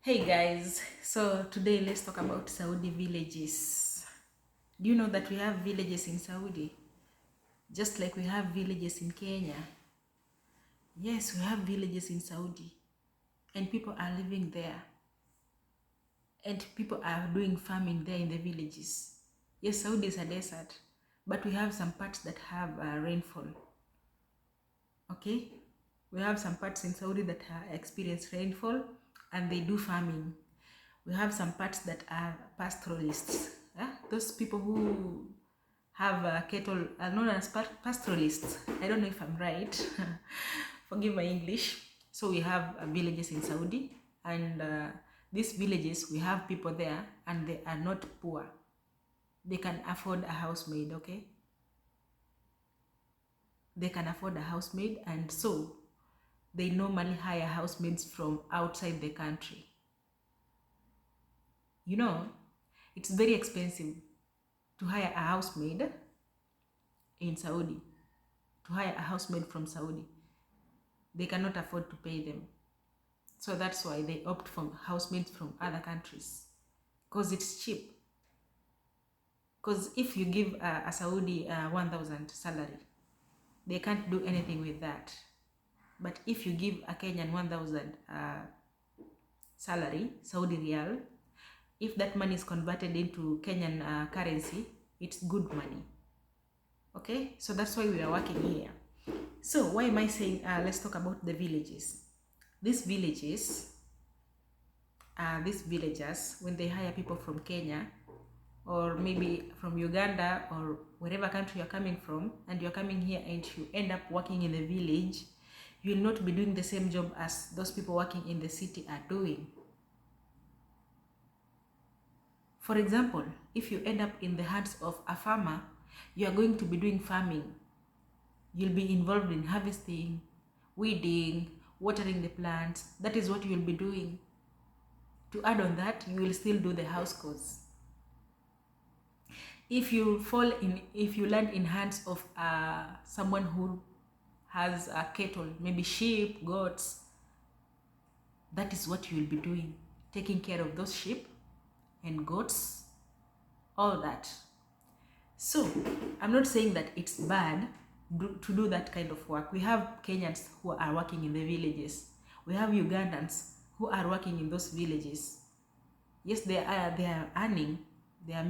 Hey guys, so today let's talk about Saudi villages. Do you know that we have villages in Saudi? Just like we have villages in Kenya. Yes, we have villages in Saudi, and people are living there, and people are doing farming there in the villages. Yes, Saudi is a desert, but we have some parts that have rainfall. Okay, we have some parts in Saudi that experience rainfall and they do farming. We have some parts that are pastoralists. Yeah? Those people who have cattle are known as pastoralists. I don't know if I'm right. Forgive my English. So we have villages in Saudi, and these villages, we have people there, and they are not poor. They can afford a housemaid, okay? They can afford a housemaid, and so they normally hire housemaids from outside the country. You know, it's very expensive to hire a housemaid in Saudi, to hire a housemaid from Saudi. They cannot afford to pay them. So that's why they opt for housemaids from other countries, because it's cheap. Because if you give a Saudi 1,000 salary, they can't do anything with that. But if you give a Kenyan 1,000 salary, Saudi Riyal, if that money is converted into Kenyan currency, it's good money. Okay, so that's why we are working here. So why am I saying let's talk about the villages? These villages, these villagers, when they hire people from Kenya or maybe from Uganda or wherever country you're coming from, and you're coming here and you end up working in the village, you will not be doing the same job as those people working in the city are doing. For example, if you end up in the hands of a farmer, you are going to be doing farming. You'll be involved in harvesting, weeding, watering the plants. That is what you will be doing. To add on that, you will still do the house chores. If you land in hands of someone who has a cattle, maybe sheep, goats, that is what you will be doing, taking care of those sheep and goats, all that. So I'm not saying that it's bad to do that kind of work. We have Kenyans who are working in the villages. We have Ugandans who are working in those villages. Yes, they are earning, they are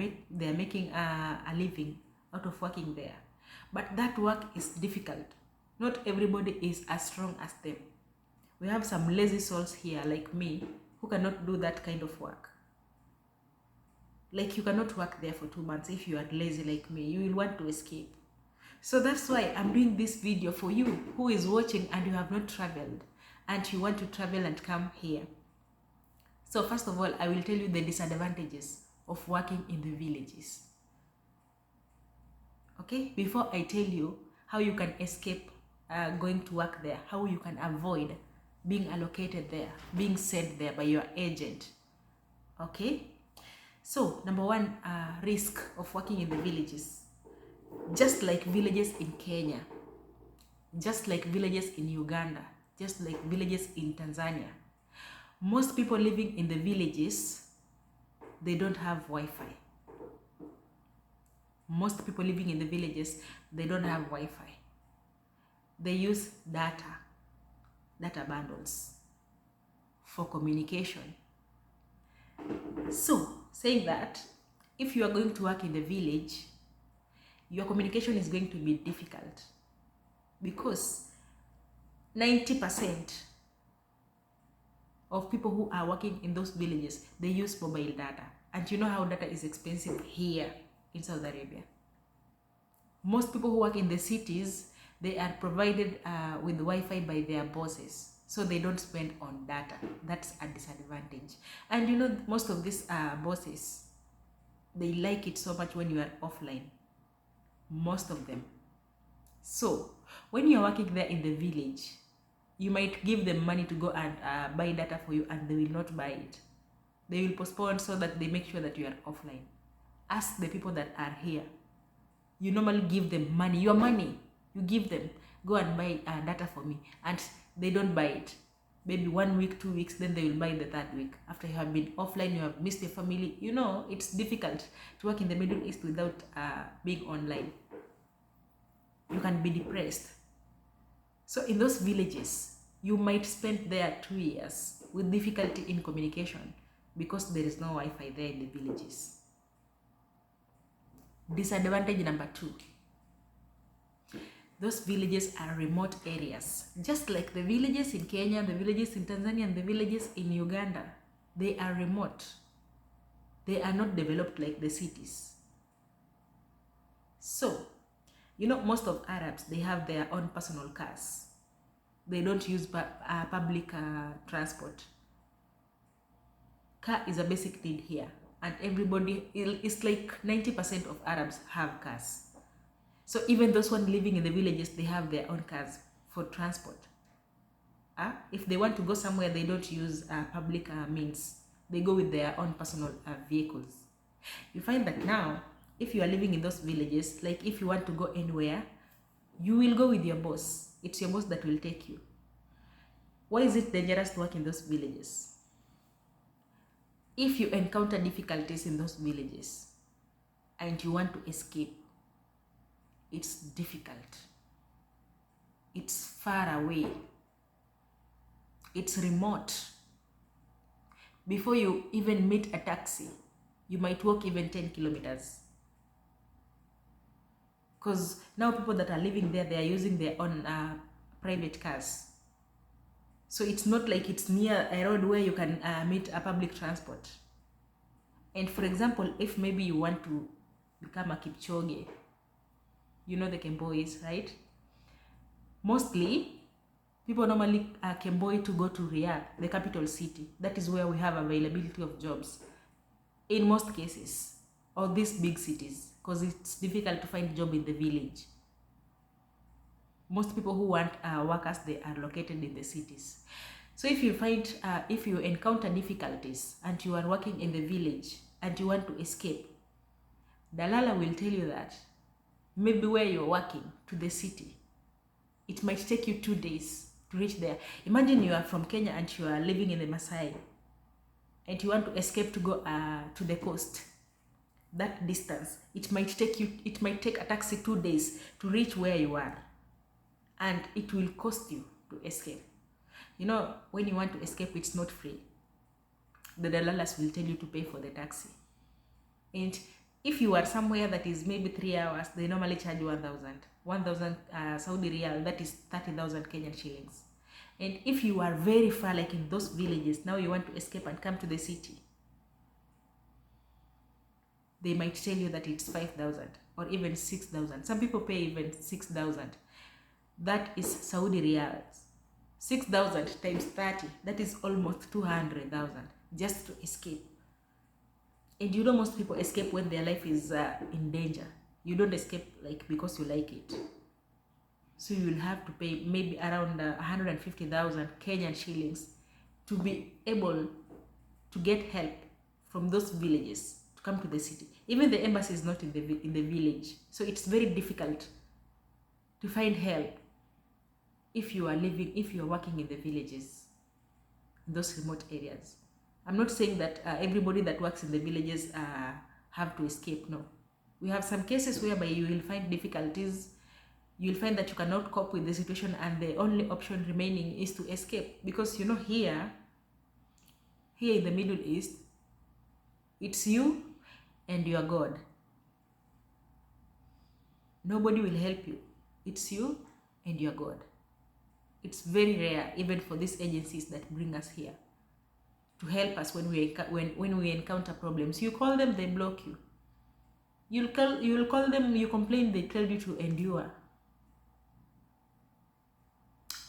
making a living out of working there. But that work is difficult. Not everybody is as strong as them. We have some lazy souls here like me who cannot do that kind of work. Like, you cannot work there for 2 months. If you are lazy like me, you will want to escape. So that's why I'm doing this video for you who is watching and you have not traveled and you want to travel and come here. So first of all, I will tell you the disadvantages of working in the villages. Okay, before I tell you how you can escape going to work there, how you can avoid being allocated there, being sent there by your agent. Okay, so number one, risk of working in the villages. Just like villages in Kenya, just like villages in Uganda, just like villages in Tanzania, most people living in the villages, they don't have Wi-Fi. Most people living in the villages, they don't have Wi-Fi. They use data bundles for communication. So, saying that, if you are going to work in the village, your communication is going to be difficult because 90% of people who are working in those villages, they use mobile data. And you know how data is expensive here in Saudi Arabia. Most people who work in the cities, they are provided with Wi-Fi by their bosses, so they don't spend on data. That's a disadvantage. And you know, most of these bosses, they like it so much when you are offline. Most of them. So when you're working there in the village, you might give them money to go and buy data for you, and they will not buy it. They will postpone so that they make sure that you are offline. Ask the people that are here. You normally give them money, your money. You give them, go and buy data for me, and they don't buy it. maybe 1 week, 2 weeks, then they will buy the third week. After you have been offline, you have missed your family. You know, it's difficult to work in the Middle East without being online. You can be depressed. So in those villages, you might spend there 2 years with difficulty in communication because there is no Wi-Fi there in the villages. Disadvantage number 2. Those villages are remote areas. Just like the villages in Kenya, the villages in Tanzania, and the villages in Uganda. They are remote. They are not developed like the cities. So, you know, most of Arabs, they have their own personal cars. They don't use public transport. Car is a basic need here. And everybody, it's like 90% of Arabs have cars. So even those one living in the villages, they have their own cars for transport. If they want to go somewhere, they don't use public means. They go with their own personal vehicles. You find that now, if you are living in those villages, like if you want to go anywhere, you will go with your boss. It's your boss that will take you. Why is it dangerous to work in those villages? If you encounter difficulties in those villages and you want to escape, it's difficult. It's far away. It's remote. Before you even meet a taxi, you might walk even 10 kilometers. Because now people that are living there, they are using their own private cars. So it's not like it's near a road where you can meet a public transport. And for example, if maybe you want to become a Kipchoge, you know the Kembois, right? Mostly, people normally Kemboi to go to Riyadh, the capital city. That is where we have availability of jobs. In most cases, or these big cities, because it's difficult to find a job in the village. Most people who want workers, they are located in the cities. So if you encounter difficulties and you are working in the village and you want to escape, Dalala will tell you that maybe where you're working to the city, it might take you 2 days to reach there. Imagine you are from Kenya and you are living in the Masai and you want to escape to go to the coast. That distance, it might take a taxi 2 days to reach where you are, and it will cost you to escape. You know, when you want to escape, it's not free. The Dalalas will tell you to pay for the taxi. And if you are somewhere that is maybe 3 hours, they normally charge 1,000 Saudi Riyal, that is 30,000 Kenyan shillings. And if you are very far, like in those villages, now you want to escape and come to the city, they might tell you that it's 5,000 or even 6,000. Some people pay even 6,000. That is Saudi Riyals. 6,000 times 30, that is almost 200,000 just to escape. And you know, most people escape when their life is in danger. You don't escape like because you like it. So you will have to pay maybe around 150,000 Kenyan shillings to be able to get help from those villages to come to the city. Even the embassy is not in the village. So it's very difficult to find help if you are working in the villages, in those remote areas. I'm not saying that everybody that works in the villages have to escape. No. We have some cases whereby you will find difficulties. You'll find that you cannot cope with the situation and the only option remaining is to escape. Because you know, here in the Middle East, it's you and your God. Nobody will help you. It's you and your God. It's very rare, even for these agencies that bring us here to help us when we encounter problems. You call them, they block you. You will call them, you complain, they tell you to endure.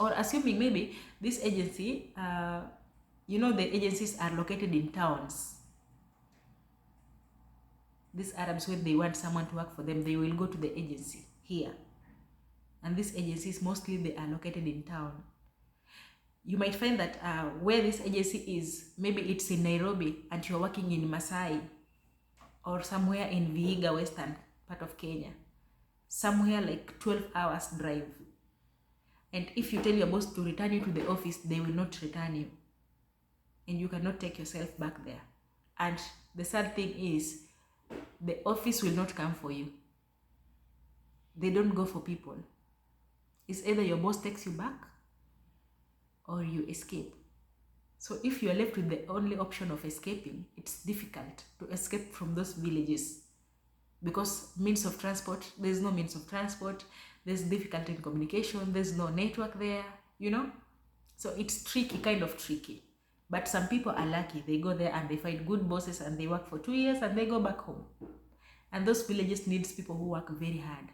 Or assuming maybe this agency, you know, the agencies are located in towns. These Arabs, when they want someone to work for them, they will go to the agency here. And these agencies, mostly they are located in town. You might find that where this agency is, maybe it's in Nairobi and you're working in Masai or somewhere in Vihiga, western part of Kenya. Somewhere like 12 hours drive. And if you tell your boss to return you to the office, they will not return you. And you cannot take yourself back there. And the sad thing is, the office will not come for you. They don't go for people. It's either your boss takes you back or you escape. So if you are left with the only option of escaping, it's difficult to escape from those villages because means of transport, there's no means of transport, there's difficulty in communication, there's no network there, you know? So it's tricky, kind of tricky. But some people are lucky. They go there and they find good bosses and they work for 2 years and they go back home. And those villages needs people who work very hard.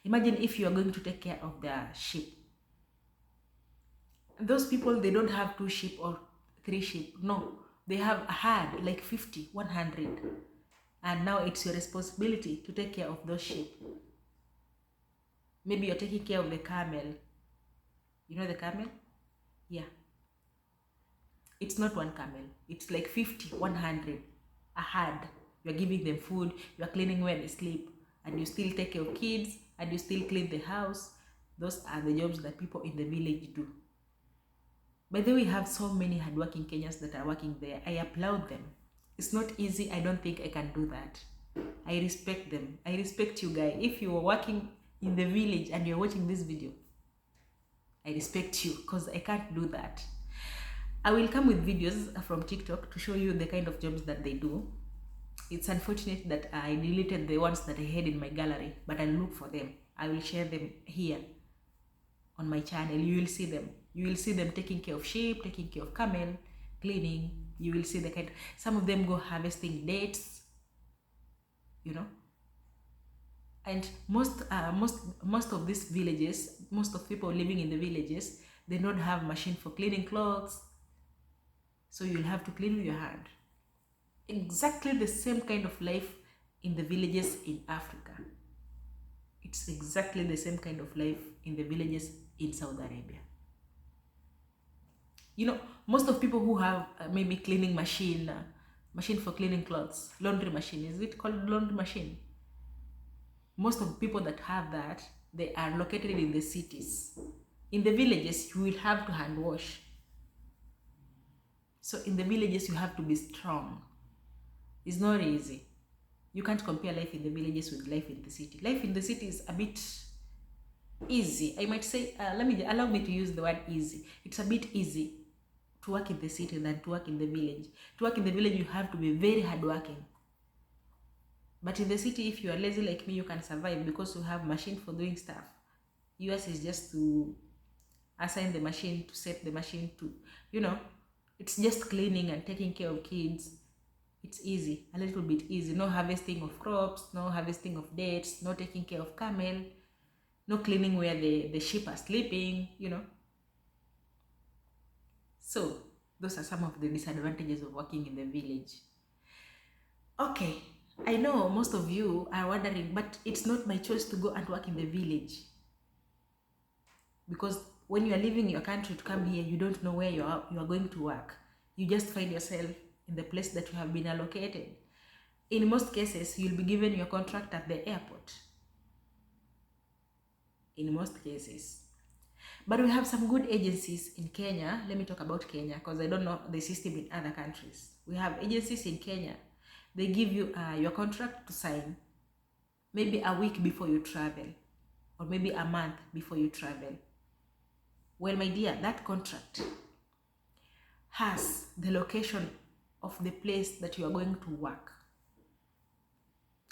Imagine if you are going to take care of their sheep. Those people, they don't have 2 sheep or 3 sheep. No, they have a herd, like 50, 100. And now it's your responsibility to take care of those sheep. Maybe you're taking care of the camel. You know the camel? Yeah. It's not one camel. It's like 50, 100, a herd. You're giving them food, you're cleaning where they sleep, and you still take care of kids, and you still clean the house. Those are the jobs that people in the village do. By the way, we have so many hardworking Kenyans that are working there. I applaud them. It's not easy. I don't think I can do that. I respect them. I respect you guys. If you are working in the village and you're watching this video, I respect you because I can't do that. I will come with videos from TikTok to show you the kind of jobs that they do. It's unfortunate that I deleted the ones that I had in my gallery, but I'll look for them. I will share them here on my channel. You will see them. You will see them taking care of sheep, taking care of camel, cleaning. You will see the kind. Some of them go harvesting dates, you know. And most of these villages, most of people living in the villages, they don't have machine for cleaning clothes. So you'll have to clean with your hand. Exactly the same kind of life in the villages in Africa. It's exactly the same kind of life in the villages in Saudi Arabia. You know, most of people who have maybe cleaning machine for cleaning clothes, laundry machine, is it called laundry machine? Most of the people that have that, they are located in the cities. In the villages, you will have to hand wash. So in the villages, you have to be strong. It's not easy. You can't compare life in the villages with life in the city. Life in the city is a bit easy. I might say, allow me to use the word easy. It's a bit easy to work in the city than to work in the village. To work in the village, you have to be very hardworking. But in the city, if you are lazy like me, you can survive because you have machine for doing stuff. Yours is just to assign the machine, to set the machine to, you know, it's just cleaning and taking care of kids. It's easy, a little bit easy. No harvesting of crops, no harvesting of dates, no taking care of camel, no cleaning where the sheep are sleeping, you know. So those are some of the disadvantages of working in the village. Okay, I know most of you are wondering, but it's not my choice to go and work in the village. Because when you are leaving your country to come here, you don't know where you are going to work. You just find yourself in the place that you have been allocated. In most cases, you'll be given your contract at the airport. In most cases. But we have some good agencies in Kenya. Let me talk about Kenya because I don't know the system in other countries. We have agencies in Kenya. They give you your contract to sign maybe a week before you travel or maybe a month before you travel. Well, my dear, that contract has the location of the place that you are going to work.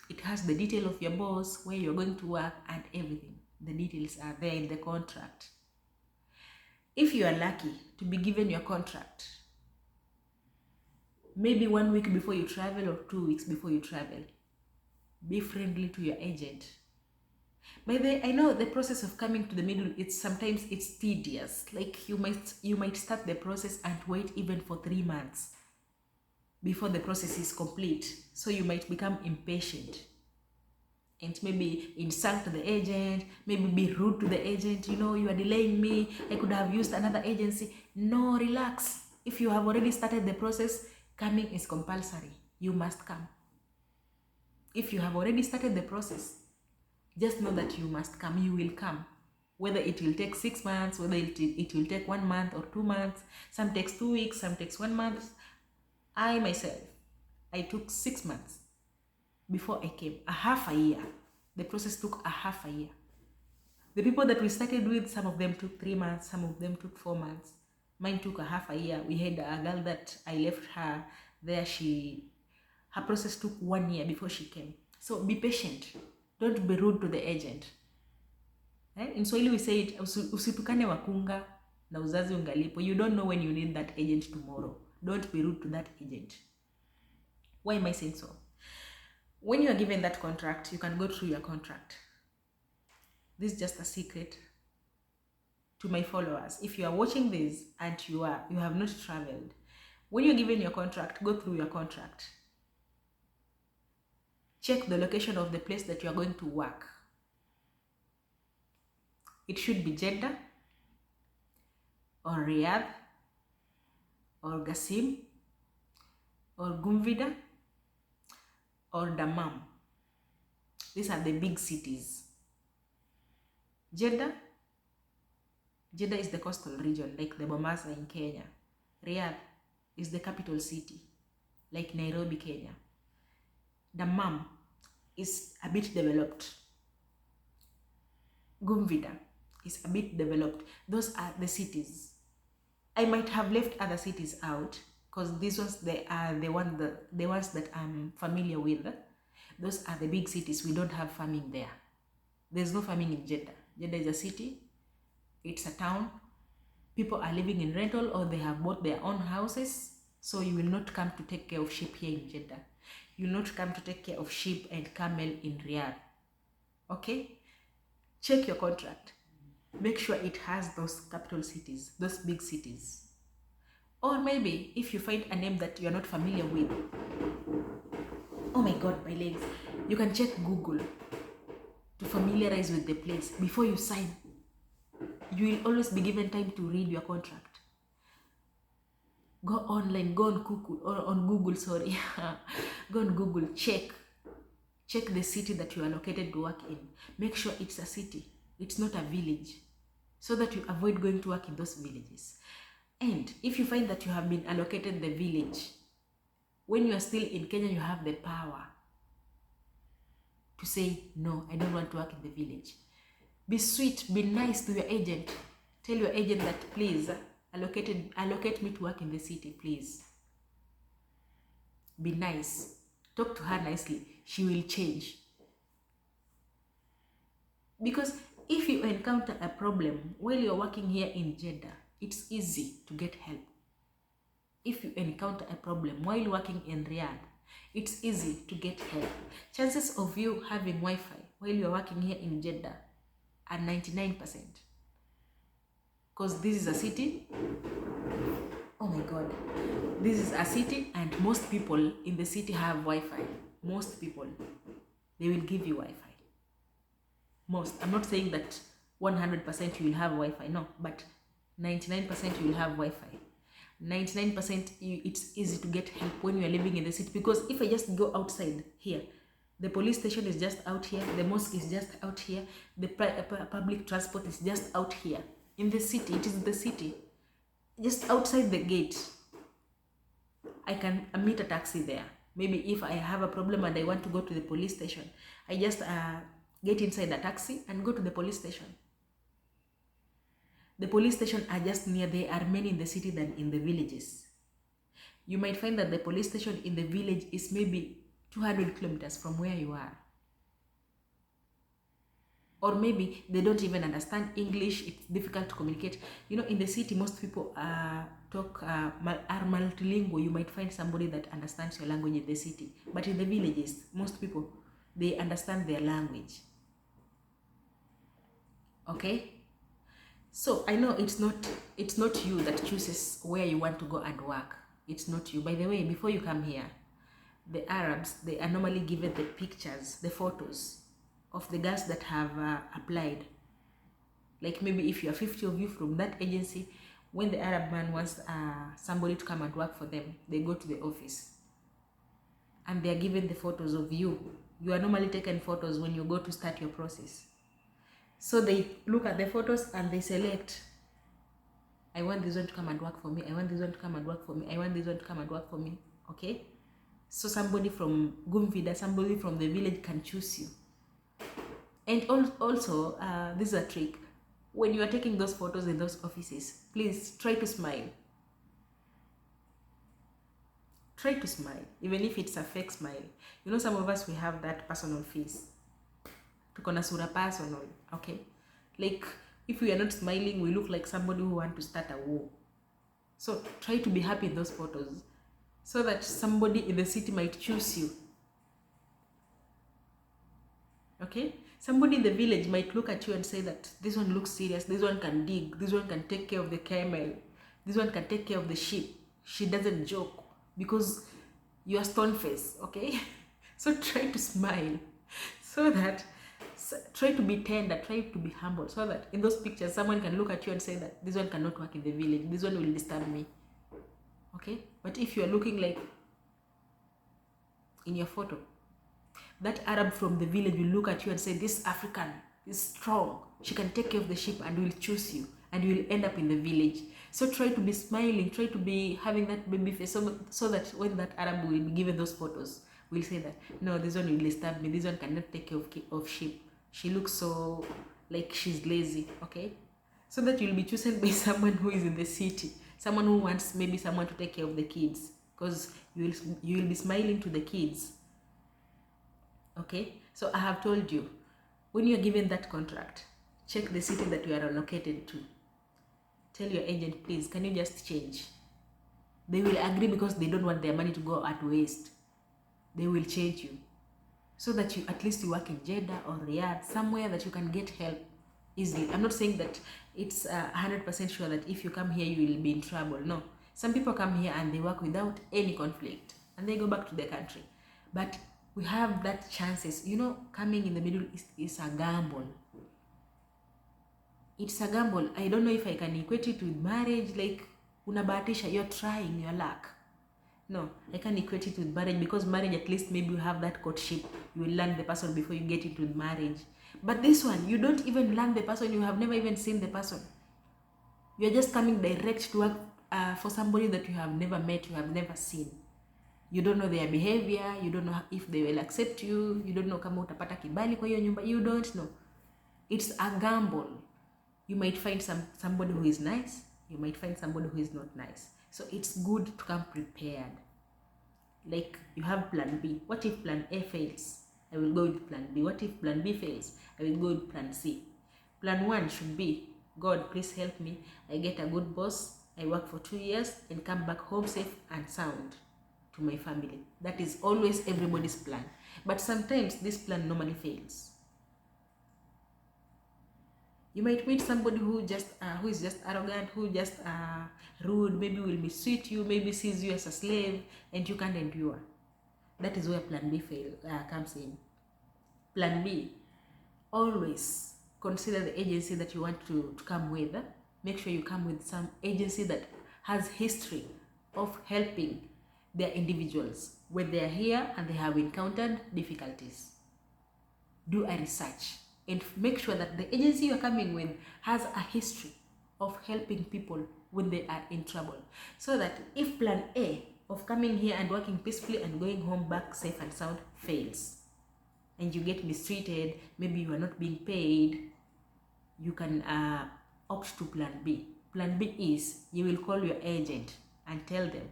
It has the detail of your boss, where you're going to work, and everything. The details are there in the contract. If you are lucky to be given your contract, maybe 1 week before you travel or 2 weeks before you travel, be friendly to your agent. By the way, I know the process of coming to the middle, sometimes it's tedious. Like you might start the process and wait even for 3 months before the process is complete. So you might become impatient and maybe insult the agent, maybe be rude to the agent. You know, you are delaying me. I could have used another agency. No, relax. If you have already started the process, coming is compulsory. You must come. If you have already started the process, just know that you must come. You will come. whether it will take 6 months, whether it will take 1 month or 2 months. Some takes 2 weeks, some takes 1 month. I myself, I took 6 months before I came, a half a year. The process took a half a year. The people that we started with, some of them took 3 months, some of them took 4 months. Mine took a half a year. We had a girl that I left her there. Her process took 1 year before she came. So be patient. Don't be rude to the agent. In Swahili we say it, usitukane wakunga na uzazi ungalipo. You don't know when you need that agent tomorrow. Don't be rude to that agent. Why am I saying so? When you are given that contract, you can go through your contract. This is just a secret to my followers. If you are watching this and you have not traveled, when you're given your contract, go through your contract. Check the location of the place that you are going to work. It should be Jeddah or Riyadh or Qasim or Gumvida or Dammam. These are the big cities. Jeddah is the coastal region, like the Mombasa in Kenya. Riyadh is the capital city, like Nairobi, Kenya. Dammam is a bit developed. Gumvida is a bit developed. Those are the cities. I might have left other cities out because these ones, they are the ones that I'm familiar with. Those are the big cities. We don't have farming there. There's no farming in Jeddah. Jeddah is a city. It's a town. People are living in rental or they have bought their own houses. So you will not come to take care of sheep here in Jeddah. You will not come to take care of sheep and camel in Riyadh. Okay? Check your contract. Make sure it has those capital cities, those big cities. Or maybe if you find a name that you're not familiar with, oh my God, my legs, you can check Google to familiarize with the place before you sign. You will always be given time to read your contract. Go online, go on Google, or on Google, sorry. Go on Google, check the city that you are located to work in. Make sure it's a city, it's not a village, so that you avoid going to work in those villages. And if you find that you have been allocated the village, when you are still in Kenya, you have the power to say, no, I don't want to work in the village. Be sweet, be nice to your agent. Tell your agent that, please, allocate me to work in the city, please. Be nice. Talk to her nicely. She will change. Because if you encounter a problem while you're working here in Jeddah, it's easy to get help. If you encounter a problem while working in Riyadh, it's easy to get help. Chances of you having Wi-Fi while you're working here in Jeddah are 99%. Because this is a city. Oh my God. This is a city and most people in the city have Wi-Fi. Most people, they will give you Wi-Fi. Most. I'm not saying that 100% you will have Wi-Fi, no, but 99% you will have Wi-Fi. 99% it's easy to get help when you are living in the city, because if I just go outside here, the police station is just out here, the mosque is just out here, the public transport is just out here. In the city, it is the city. Just outside the gate, I can meet a taxi there. Maybe if I have a problem and I want to go to the police station, I just get inside a taxi and go to the police station. The police station are just near. There are many in the city than in the villages. You might find that the police station in the village is maybe 200 kilometers from where you are. Or maybe they don't even understand English. It's difficult to communicate. You know, in the city, most people are multilingual. You might find somebody that understands your language in the city. But in the villages, most people, they understand their language. Okay? So I know it's not you that chooses where you want to go and work. It's not you. By the way, before you come here, the Arabs, they are normally given the pictures, the photos of the girls that have applied. Like maybe if you are 50 of you from that agency, when the Arab man wants somebody to come and work for them, they go to the office and they are given the photos of you. You are normally taken photos when you go to start your process. So they look at the photos and they select, I want this one to come and work for me, I want this one to come and work for me, I want this one to come and work for me. Okay, so somebody from Gumvida, somebody from the village can choose you. And also, this is a trick. When you are taking those photos in those offices, please try to smile. Try to smile, even if it's a fake smile. You know, some of us, we have that personal face. Tukona sura personal, okay? Like, if we are not smiling, we look like somebody who want to start a war. So try to be happy in those photos, so that somebody in the city might choose you. Okay? Somebody in the village might look at you and say that this one looks serious, this one can dig, this one can take care of the camel, this one can take care of the sheep. She doesn't joke, because you are stone face, okay? So try to smile, so that, try to be tender, try to be humble, so that in those pictures someone can look at you and say that this one cannot work in the village, this one will disturb me. Okay? But if you are looking like in your photo, that Arab from the village will look at you and say, this African is strong, she can take care of the sheep, and will choose you, and you will end up in the village. So try to be smiling, try to be having that baby face, so that when that Arab will be given those photos, will say that, no, this one will disturb me, this one cannot take care of sheep, she looks so like she's lazy. Okay? So that you'll be chosen by someone who is in the city, someone who wants maybe someone to take care of the kids, because you will be smiling to the kids. Okay? So I have told you, when you are given that contract, check the city that you are allocated to. Tell your agent, please, can you just change? They will agree, because they don't want their money to go at waste. They will change you, so that you, at least you work in Jeddah or Riyadh, somewhere that you can get help easily. I'm not saying that it's 100% sure that if you come here you will be in trouble. No, some people come here and they work without any conflict, and they go back to their country. But we have that chances. You know, coming in the Middle East is a gamble. It's a gamble. I don't know if I can equate it with marriage, like unabahatisha, you're trying your luck. No, I can't equate it with marriage, because marriage, at least maybe you have that courtship, you will learn the person before you get into marriage. But this one, you don't even learn the person, you have never even seen the person. You're just coming direct to work for somebody that you have never met, you have never seen. You don't know their behavior, you don't know if they will accept you, you don't know kama utapata kibali kwa hiyo nyumba, you don't know. It's a gamble. You might find somebody who is nice, you might find somebody who is not nice. So it's good to come prepared. Like, you have plan B. What if plan A fails? I will go with plan B. What if plan B fails? I will go with plan C. Plan 1 should be, God, please help me. I get a good boss, I work for 2 years, and come back home safe and sound to my family. That is always everybody's plan. But sometimes this plan normally fails. You might meet somebody who is just arrogant, who just rude, maybe will mistreat you, maybe sees you as a slave, and you can't endure. That is where plan B comes in. Plan B, always consider the agency that you want to come with. Make sure you come with some agency that has history of helping their individuals when they are here and they have encountered difficulties. Do a research and make sure that the agency you're coming with has a history of helping people when they are in trouble. So that if plan A of coming here and working peacefully and going home back safe and sound fails, and you get mistreated, maybe you are not being paid, you can opt to plan B. Plan B is, you will call your agent and tell them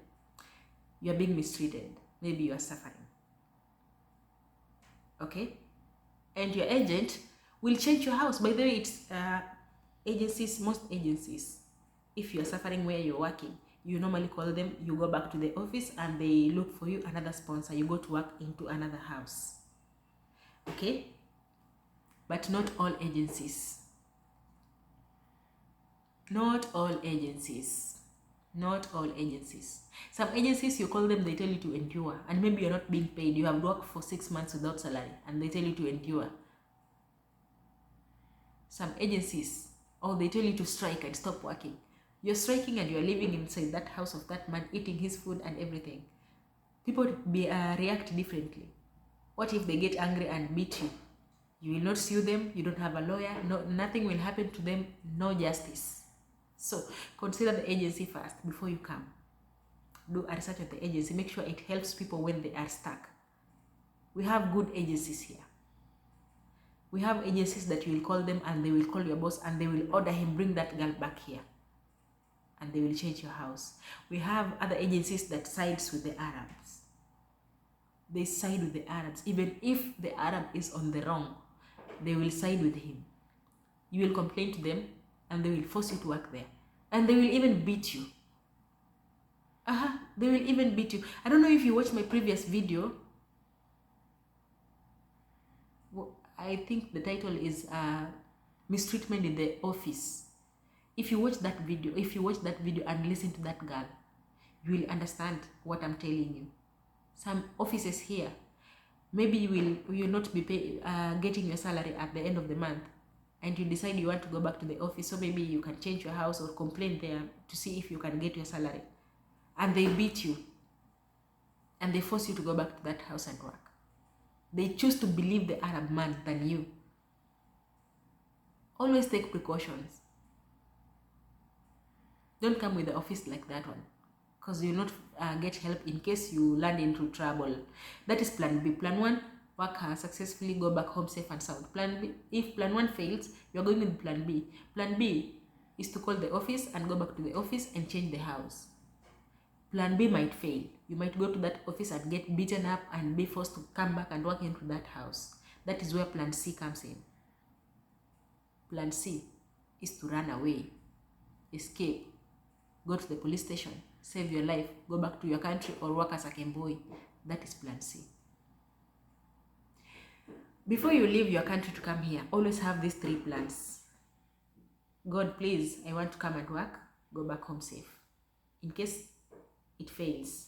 you are being mistreated, maybe you are suffering. Okay? And your agent will change your house. By the way, it's agencies, most agencies, if you are suffering where you're working, you normally call them, you go back to the office and they look for you another sponsor, you go to work into another house. Okay? But not all agencies. Not all agencies. Not all agencies. Some agencies, you call them, they tell you to endure, and maybe you're not being paid. You have worked for 6 months without salary and they tell you to endure. Some agencies, they tell you to strike and stop working. You're striking and you're living inside that house of that man, eating his food and everything. People react differently. What if they get angry and beat you? You will not sue them. You don't have a lawyer. No, nothing will happen to them. No justice. So consider the agency first before you come. Do a research of the agency. Make sure it helps people when they are stuck. We have good agencies here. We have agencies that you will call them and they will call your boss and they will order him, bring that girl back here. And they will change your house. We have other agencies that sides with the Arabs. They side with the Arabs. Even if the Arab is on the wrong, they will side with him. You will complain to them and they will force you to work there. And they will even beat you. They will even beat you. I don't know if you watched my previous video. I think the title is Mistreatment in the Office. If you watch that video, and listen to that girl, you will understand what I'm telling you. Some offices here, maybe you will not be getting your salary at the end of the month, and you decide you want to go back to the office, so maybe you can change your house or complain there to see if you can get your salary. And they beat you, and they force you to go back to that house and work. They choose to believe the Arab man than you. Always take precautions. Don't come with the office like that one, because you will not get help in case you land into trouble. That is plan B. Plan 1, work hard, successfully, go back home safe and sound. Plan B, if plan 1 fails, you are going with plan B. Plan B is to call the office and go back to the office and change the house. Plan B might fail. You might go to that office and get beaten up and be forced to come back and work into that house. That is where plan C comes in. Plan C is to run away, escape, go to the police station, save your life, go back to your country, or work as a Kemboi. That is plan C. Before you leave your country to come here, always have these 3 plans. God, please, I want to come and work, go back home safe. In case it fails,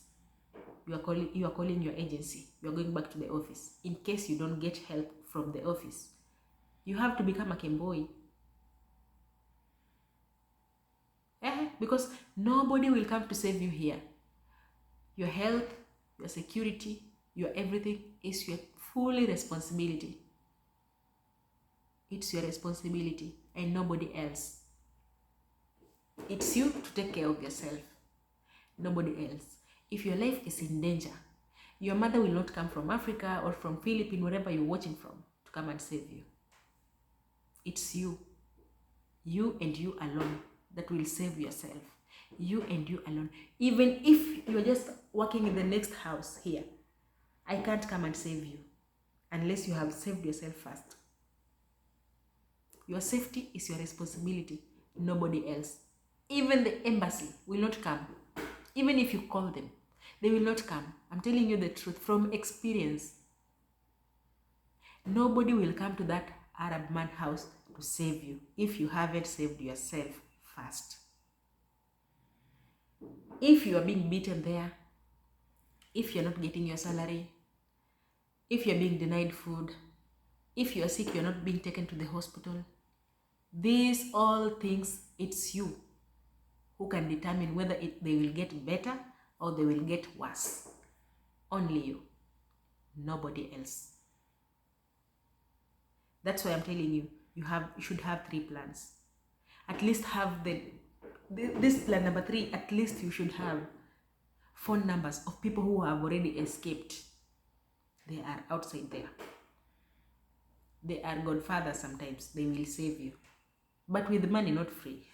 you are calling your agency, you are going back to the office. In case you don't get help from the office, you have to become a Kemboi. Because nobody will come to save you here. Your health, your security, your everything is your fully responsibility. It's your responsibility and nobody else. It's you to take care of yourself, nobody else. If your life is in danger, your mother will not come from Africa or from Philippines, wherever you're watching from, to come and save you. It's you and you alone that will save yourself. You and you alone. Even if you're just working in the next house here, I can't come and save you unless you have saved yourself first. Your safety is your responsibility, nobody else. Even the embassy will not come. Even if you call them, they will not come. I'm telling you the truth from experience. Nobody will come to that Arab man house to save you if you haven't saved yourself first. If you are being beaten there, if you're not getting your salary, if you're being denied food, if you're sick, you're not being taken to the hospital, these all things, it's you who can determine whether they will get better or they will get worse. Only you, nobody else. That's why I'm telling you, you should have 3 plans. At least have this plan number 3, at least you should have phone numbers of people who have already escaped. They are outside there. They are godfathers sometimes. They will save you. But with money, not free.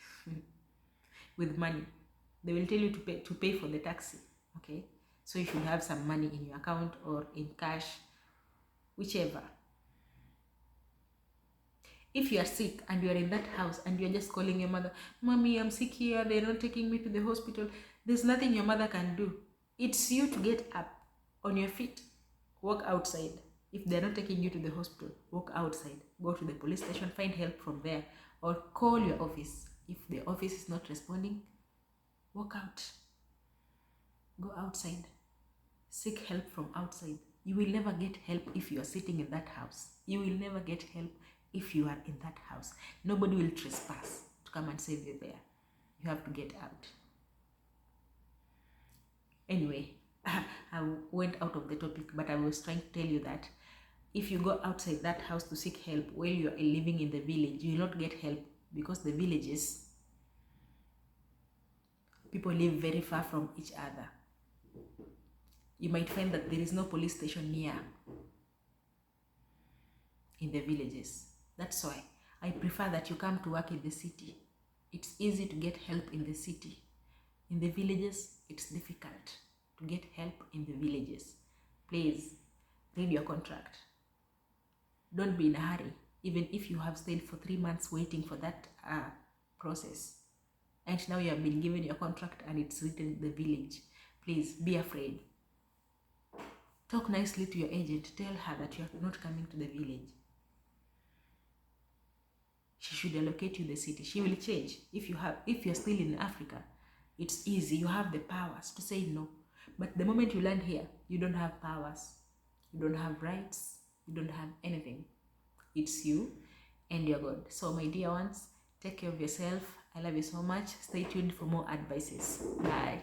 With money. They will tell you to pay for the taxi. Okay? So you should have some money in your account or in cash, whichever. If you are sick and you are in that house and you are just calling your mother, Mommy, I'm sick here, they're not taking me to the hospital, there's nothing your mother can do. It's you to get up on your feet, walk outside. If they're not taking you to the hospital, walk outside, go to the police station, find help from there, or call your office. If the office is not responding, walk out, go outside, seek help from outside. You will never get help if you are sitting in that house. You will never get help if you are in that house. Nobody will trespass to come and save you there. You have to get out. Anyway, I went out of the topic, but I was trying to tell you that If you go outside that house to seek help while you are living in the village, you will not get help, because the villages, people live very far from each other. You might find that there is no police station near in the villages. That's why I prefer that you come to work in the city. It's easy to get help in the city. In the villages, it's difficult to get help in the villages. Please read your contract. Don't be in a hurry, even if you have stayed for 3 months waiting for that process. And now you have been given your contract and it's written in the village. Please be afraid. Talk nicely to your agent. Tell her that you are not coming to the village. She should allocate you the city. She will change. If you're still in Africa, it's easy. You have the powers to say no. But the moment you land here, you don't have powers. You don't have rights. You don't have anything. It's you and your God. So my dear ones, take care of yourself. I love you so much. Stay tuned for more advices. Bye.